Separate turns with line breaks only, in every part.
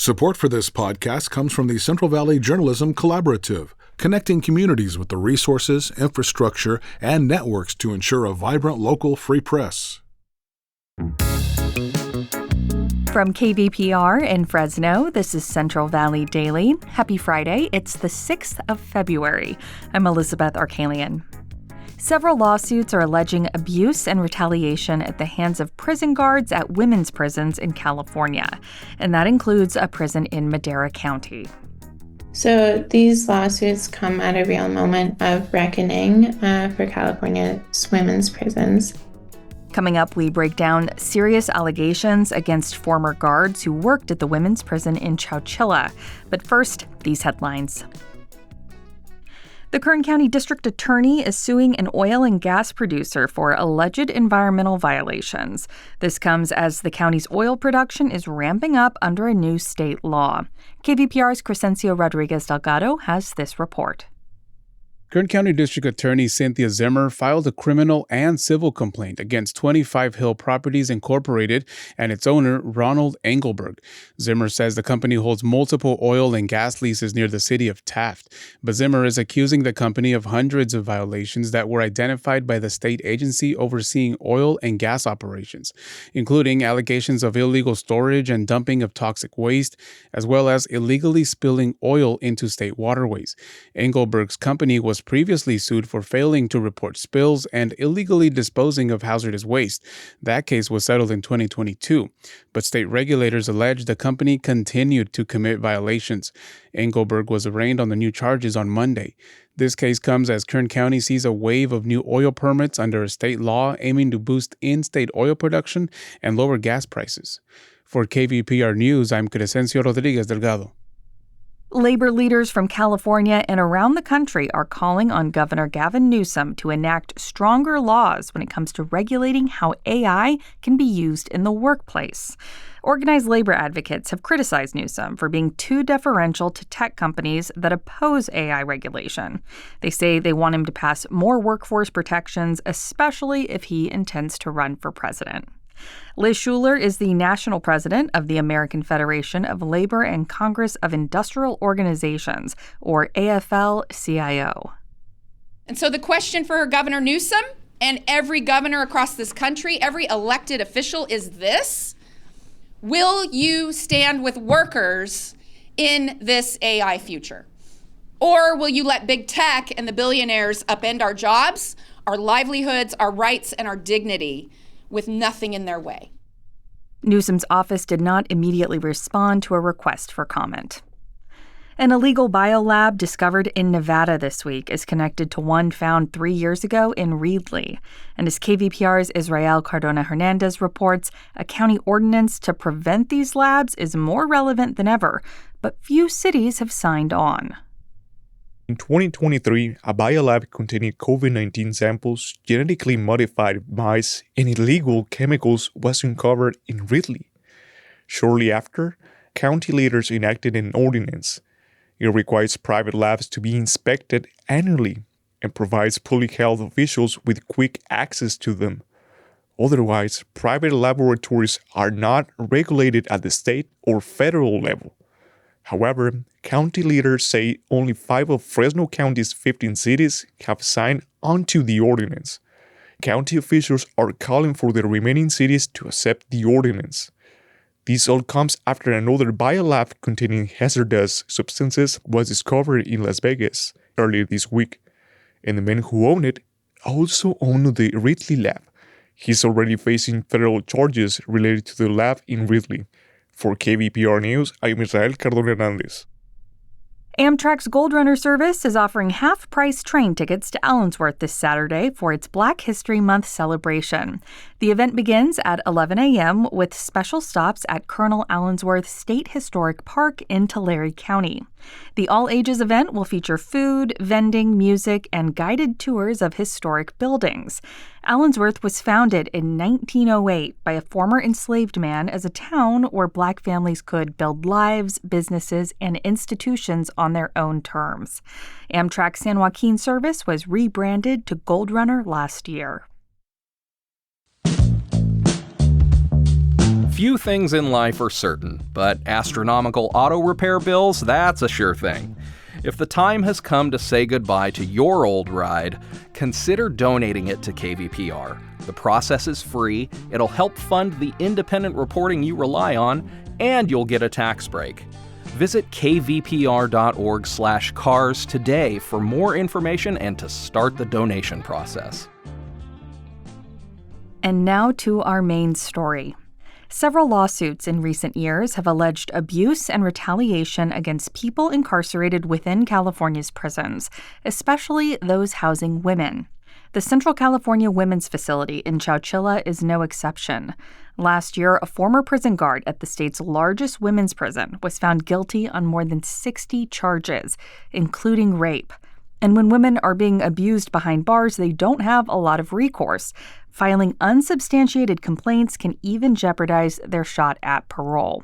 Support for this podcast comes from the Central Valley Journalism Collaborative, connecting communities with the resources, infrastructure, and networks to ensure a vibrant local free press.
From KVPR in Fresno, this is Central Valley Daily. Happy Friday. It's the 6th of February. I'm Elizabeth Arkalian. Several lawsuits are alleging abuse and retaliation at the hands of prison guards at women's prisons in California, and that includes a prison in Madera County.
So these lawsuits come at a real moment of reckoning for California's women's prisons.
Coming up, we break down serious allegations against former guards who worked at the women's prison in Chowchilla. But first, these headlines. The Kern County District Attorney is suing an oil and gas producer for alleged environmental violations. This comes as the county's oil production is ramping up under a new state law. KVPR's Crescencio Rodriguez Delgado has this report.
Kern County District Attorney Cynthia Zimmer filed a criminal and civil complaint against 25 Hill Properties Incorporated and its owner, Ronald Engelberg. Zimmer says the company holds multiple oil and gas leases near the city of Taft, but Zimmer is accusing the company of hundreds of violations that were identified by the state agency overseeing oil and gas operations, including allegations of illegal storage and dumping of toxic waste, as well as illegally spilling oil into state waterways. Engelberg's company was previously sued for failing to report spills and illegally disposing of hazardous waste. That case was settled in 2022, but state regulators alleged the company continued to commit violations. Engelberg was arraigned on the new charges on Monday. This case comes as Kern County sees a wave of new oil permits under a state law aiming to boost in-state oil production and lower gas prices. For KVPR News, I'm Crescencio Rodriguez Delgado.
Labor leaders from California and around the country are calling on Governor Gavin Newsom to enact stronger laws when it comes to regulating how AI can be used in the workplace. Organized labor advocates have criticized Newsom for being too deferential to tech companies that oppose AI regulation. They say they want him to pass more workforce protections, especially if he intends to run for president. Liz Shuler is the national president of the American Federation of Labor and Congress of Industrial Organizations, or AFL-CIO.
And so the question for Governor Newsom and every governor across this country, every elected official is this: will you stand with workers in this AI future? Or will you let big tech and the billionaires upend our jobs, our livelihoods, our rights, and our dignity with nothing in their way?
Newsom's office did not immediately respond to a request for comment. An illegal biolab discovered in Nevada this week is connected to one found 3 years ago in Reedley. And as KVPR's Israel Cardona Hernandez reports, a county ordinance to prevent these labs is more relevant than ever, but few cities have signed on.
In 2023, a biolab containing COVID-19 samples, genetically modified mice, and illegal chemicals was uncovered in Reedley. Shortly after, county leaders enacted an ordinance. It requires private labs to be inspected annually and provides public health officials with quick access to them. Otherwise, private laboratories are not regulated at the state or federal level. However, county leaders say only 5 of Fresno County's 15 cities have signed onto the ordinance. County officials are calling for the remaining cities to accept the ordinance. This all comes after another biolab containing hazardous substances was discovered in Las Vegas earlier this week, and the man who owned it also owned the Reedley lab. He's already facing federal charges related to the lab in Reedley. For KVPR News, I'm Israel Cardona Hernandez.
Amtrak's Gold Runner service is offering half-price train tickets to Allensworth this Saturday for its Black History Month celebration. The event begins at 11 a.m. with special stops at Colonel Allensworth State Historic Park in Tulare County. The all-ages event will feature food, vending, music, and guided tours of historic buildings. Allensworth was founded in 1908 by a former enslaved man as a town where Black families could build lives, businesses, and institutions on their own terms. Amtrak's San Joaquin service was rebranded to Gold Runner last year.
Few things in life are certain, but astronomical auto repair bills, that's a sure thing. If the time has come to say goodbye to your old ride, consider donating it to KVPR. The process is free, it'll help fund the independent reporting you rely on, and you'll get a tax break. Visit kvpr.org/cars today for more information and to start the donation process.
And now to our main story. Several lawsuits in recent years have alleged abuse and retaliation against people incarcerated within California's prisons, especially those housing women. The Central California Women's Facility in Chowchilla is no exception. Last year, a former prison guard at the state's largest women's prison was found guilty on more than 60 charges, including rape. And when women are being abused behind bars, they don't have a lot of recourse. Filing unsubstantiated complaints can even jeopardize their shot at parole.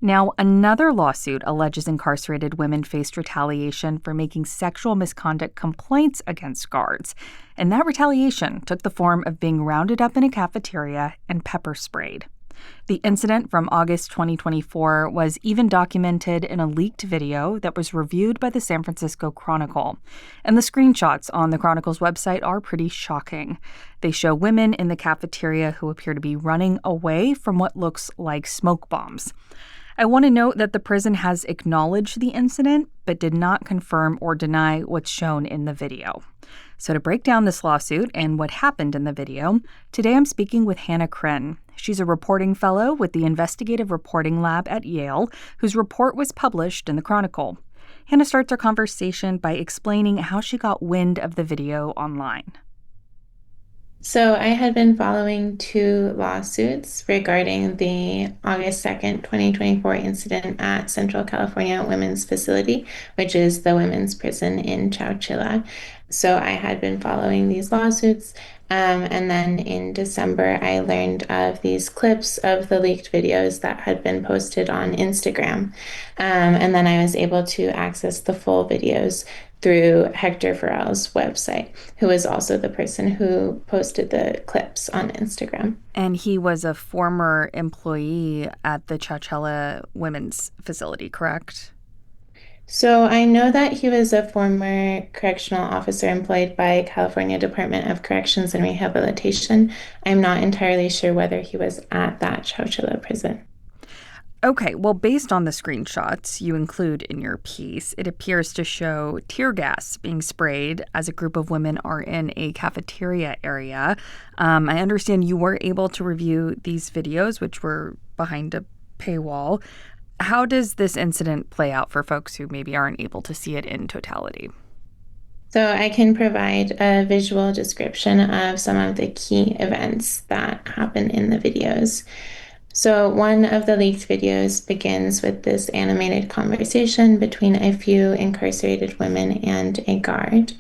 Now, another lawsuit alleges incarcerated women faced retaliation for making sexual misconduct complaints against guards. And that retaliation took the form of being rounded up in a cafeteria and pepper sprayed. The incident from August 2024 was even documented in a leaked video that was reviewed by the San Francisco Chronicle. And the screenshots on the Chronicle's website are pretty shocking. They show women in the cafeteria who appear to be running away from what looks like smoke bombs. I want to note that the prison has acknowledged the incident, but did not confirm or deny what's shown in the video. So to break down this lawsuit and what happened in the video, today I'm speaking with Hannah Kren. She's a reporting fellow with the Investigative Reporting Lab at Yale, whose report was published in the Chronicle. Hannah starts our conversation by explaining how she got wind of the video online.
So I had been following two lawsuits regarding the August 2nd, 2024 incident at Central California Women's Facility, which is the women's prison in Chowchilla. So I had been following these lawsuits, and then in December, I learned of these clips of the leaked videos that had been posted on Instagram. And then I was able to access the full videos through Hector Farrell's website, who is also the person who posted the clips on Instagram.
And he was a former employee at the Chowchilla Women's Facility, correct?
So I know that he was a former correctional officer employed by California Department of Corrections and Rehabilitation. I'm not entirely sure whether he was at that Chowchilla prison.
Okay, well, based on the screenshots you include in your piece, it appears to show tear gas being sprayed as a group of women are in a cafeteria area. I understand you were able to review these videos, which were behind a paywall. How does this incident play out for folks who maybe aren't able to see it in totality?
So I can provide a visual description of some of the key events that happen in the videos. So one of the leaked videos begins with this animated conversation between a few incarcerated women and a guard.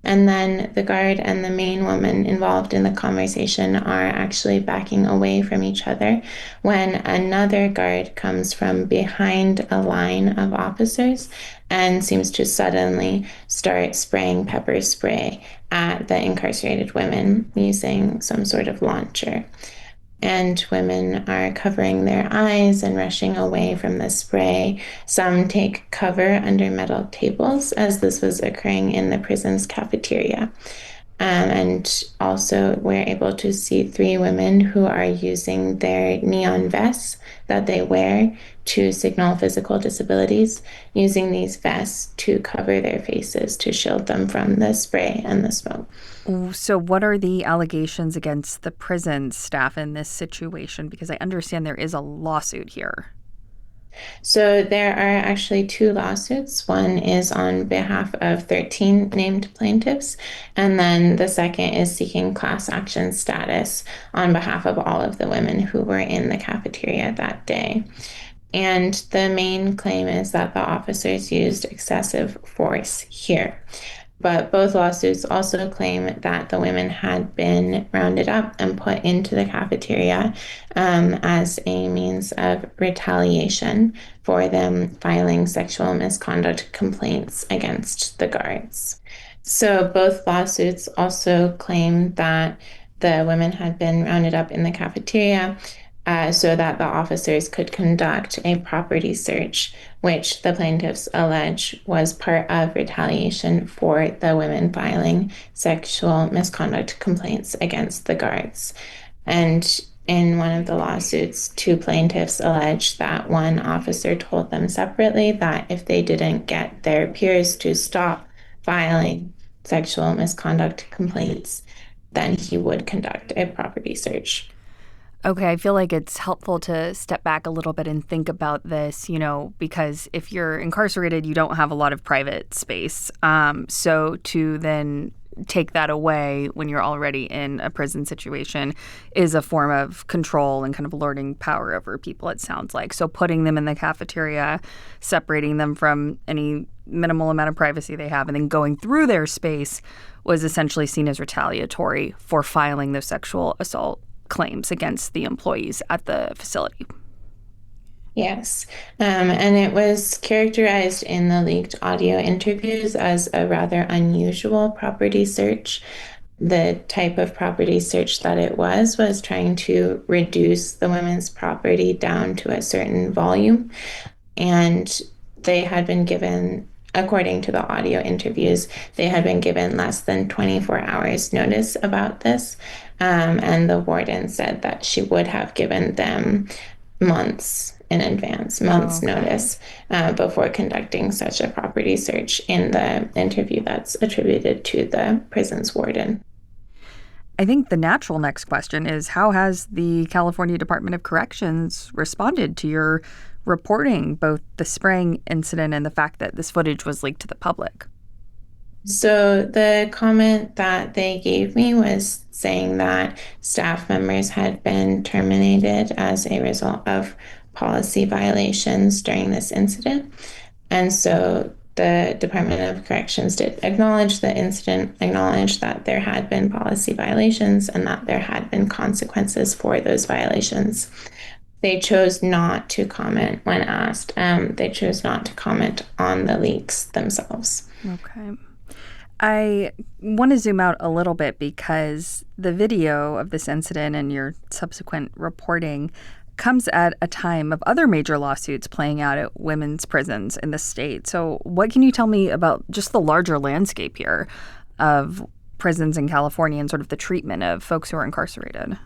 And then the guard and the main woman involved in the conversation are actually backing away from each other when another guard comes from behind a line of officers and seems to suddenly start spraying pepper spray at the incarcerated women using some sort of launcher. And women are covering their eyes and rushing away from the spray. Some take cover under metal tables, as this was occurring in the prison's cafeteria. And also, we're able to see three women who are using their neon vests that they wear to signal physical disabilities, using these vests to cover their faces to shield them from the spray and the smoke.
So what are the allegations against the prison staff in this situation? Because I understand there is a lawsuit here.
So there are actually two lawsuits. One is on behalf of 13 named plaintiffs, and then the second is seeking class action status on behalf of all of the women who were in the cafeteria that day. And the main claim is that the officers used excessive force here. But both lawsuits also claim that the women had been rounded up and put into the cafeteria as a means of retaliation for them filing sexual misconduct complaints against the guards. So both lawsuits also claim that the women had been rounded up in the cafeteria so that the officers could conduct a property search, which the plaintiffs allege was part of retaliation for the women filing sexual misconduct complaints against the guards. And in one of the lawsuits, two plaintiffs allege that one officer told them separately that if they didn't get their peers to stop filing sexual misconduct complaints, then he would conduct a property search.
Okay, I feel like it's helpful to step back a little bit and think about this, because if you're incarcerated, you don't have a lot of private space. So to then take that away when you're already in a prison situation is a form of control and kind of lording power over people, it sounds like. So putting them in the cafeteria, separating them from any minimal amount of privacy they have, and then going through their space was essentially seen as retaliatory for filing those sexual assault claims against the employees at the facility.
Yes, and it was characterized in the leaked audio interviews as a rather unusual property search. The type of property search that it was trying to reduce the women's property down to a certain volume. And they had been given, according to the audio interviews, they had been given less than 24 hours notice about this. And the warden said that she would have given them months in advance, notice, before conducting such a property search in the interview that's attributed to the prison's warden.
I think the natural next question is, how has the California Department of Corrections responded to your reporting both the spraying incident and the fact that this footage was leaked to the public?
So the comment that they gave me was saying that staff members had been terminated as a result of policy violations during this incident. And so the Department of Corrections did acknowledge the incident, acknowledge that there had been policy violations and that there had been consequences for those violations. They chose not to comment when asked. They chose not to comment on the leaks themselves.
Okay. I want to zoom out a little bit because the video of this incident and your subsequent reporting comes at a time of other major lawsuits playing out at women's prisons in the state. So what can you tell me about just the larger landscape here of prisons in California and sort of the treatment of folks who are incarcerated?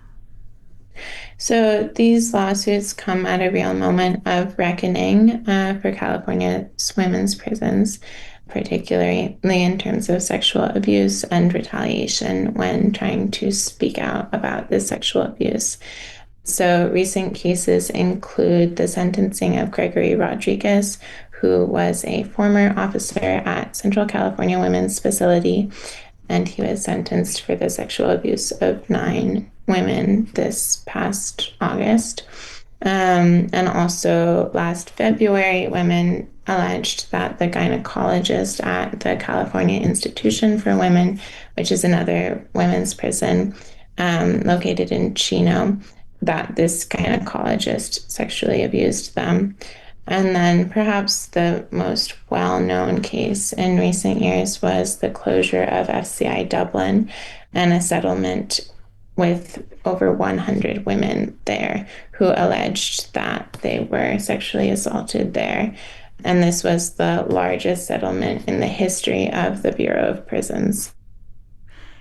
So these lawsuits come at a real moment of reckoning for California's women's prisons, particularly in terms of sexual abuse and retaliation when trying to speak out about this sexual abuse. So recent cases include the sentencing of Gregory Rodriguez, who was a former officer at Central California Women's Facility, and he was sentenced for the sexual abuse of 9 women this past August. And also last February, women alleged that the gynecologist at the California Institution for Women, which is another women's prison located in Chino, that this gynecologist sexually abused them. And then perhaps the most well-known case in recent years was the closure of FCI Dublin and a settlement with over 100 women there who alleged that they were sexually assaulted there. And this was the largest settlement in the history of the Bureau of Prisons.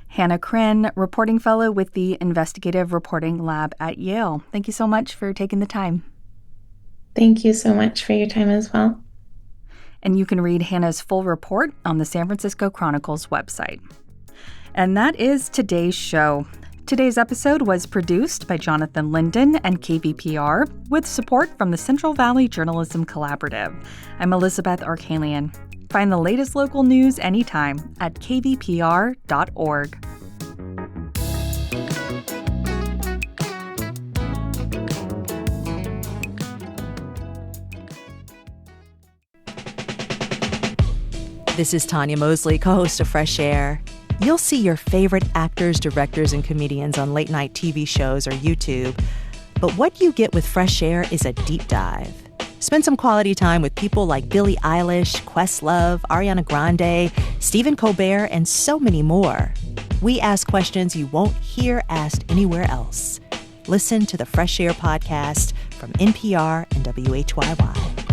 Hannah Kryn, reporting fellow with the Investigative Reporting Lab at Yale. Thank you so much for taking the time.
Thank you so much for your time as well.
And you can read Hannah's full report on the San Francisco Chronicle's website. And that is today's show. Today's episode was produced by Jonathan Linden and KVPR with support from the Central Valley Journalism Collaborative. I'm Elizabeth Arkalian. Find the latest local news anytime at kvpr.org.
This is Tanya Mosley, co-host of Fresh Air. You'll see your favorite actors, directors, and comedians on late-night TV shows or YouTube. But what you get with Fresh Air is a deep dive. Spend some quality time with people like Billie Eilish, Questlove, Ariana Grande, Stephen Colbert, and so many more. We ask questions you won't hear asked anywhere else. Listen to the Fresh Air podcast from NPR and WHYY.